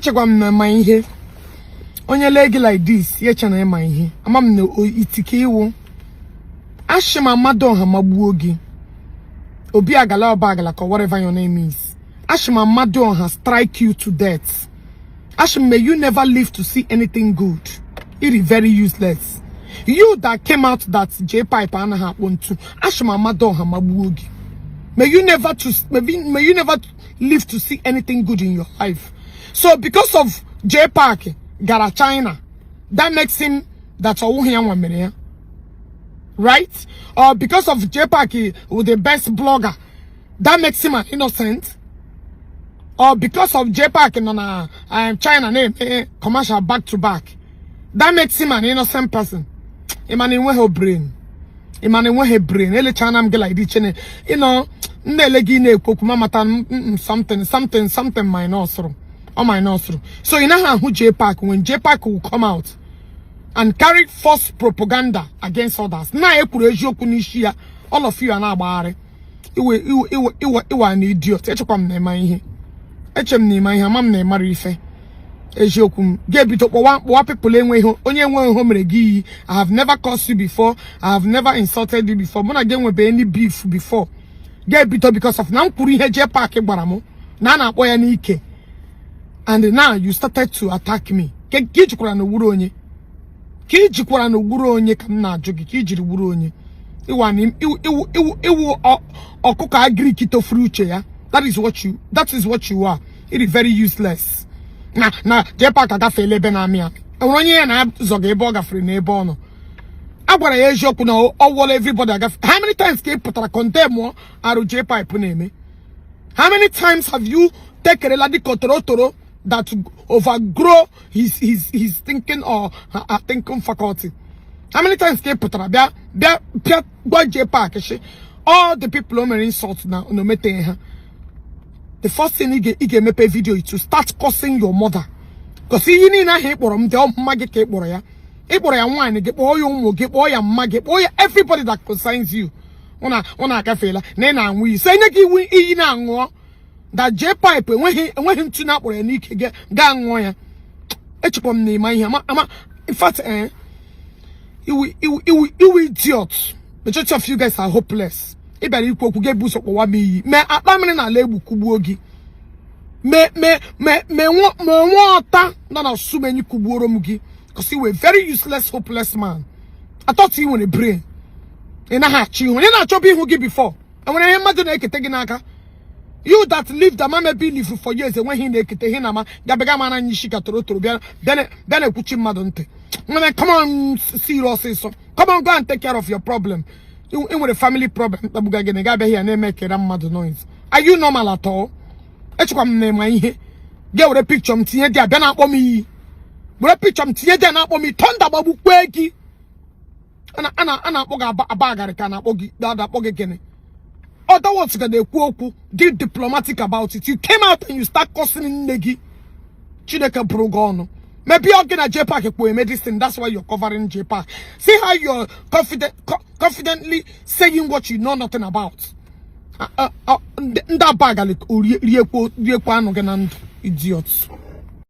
echegwa my ihe. Onye legi like this, ye chana my ihe. Amam no itike iwo. Ashima madon hamabuogi. Obi agala or bagala or whatever your name is. Ashima madon has strike you to death. Ashim, may you never live to see anything good. It is very useless. You that came out that J-Pipe and I want to. Ashima madon hamabuogi. May you never live to see anything good in your life. So because of J-Park, Gara China, that makes him that's all he right? Or because of J-Park with the best blogger, that makes him an innocent. Or because of J-Park in China name commercial back to back, that makes him an innocent person. Imani her brain. Imani her brain. Ele China am like this, you know. Something minus or minus. So you know who J-Park, when J-Park will come out and carry false propaganda against others. Now all of you are now about it. You are an idiot. Echem ni my mam ne marife. Ejokum get bit up one people onye home regi. I have never cursed you before. I have never insulted you before. When again will be any beef before. Get bit up because of now puri heje park baramo. Nana boy nike. And now you started to attack me. Kijikura no wuro onye. Kijikura no wuro onye kam na jogi kijiri wuro onye. Iwu okuka agri kito fruche ya. That is what you are. It is very useless. Nah, J-Park aga fele benamia. Onye na zoga ebo ga free na ebo no. Agwara ye joku na all everybody aga. How many times can you put a condemn aru J-Pipe name? How many times have you taken a ladi kotoro that overgrow his thinking or her thinking faculty? How many times can you put a J-Park? All the people who are insult now no matter. The first thing he get make a video is to start cursing your mother. Because you need not hate for him, the maggot cake for ya. It for ya wine, get all your get all your maggot, all everybody that concerns you. Ona kafela, nena we say naki we inango that J-Pipe when him tune up or a nick get gang wire. Echpom name my ama in fact you idiots. The church of you guys are hopeless. Iberi ko ku get boost up wa me atamene na lebu kubuogi me wota na so many kubuoro mugi because you were a very useless hopeless man. I thought you were a brain in a hatch you na chop you give before and when I imagine eketeginaka you that lived the mama be live for years and when he ekete hinama gabega mana nyishika toro bia then ekuchi madonte come on serious so come on go and take care of your problem. You with a family problem, noise. Are you normal at all? Get with a picture of Tia Dana for me. With a picture of Tia Dana for me, Tonda Babu Quaki. Anna Boga Bagar can Bogi that Bogagene. Other words, they quote, get diplomatic about it. You came out and you start cussing Negi. Chideka Brogono. Maybe you're gonna J-Park medicine, that's why you're covering J-Park. See how you're confidently saying what you know nothing about. That bag idiots.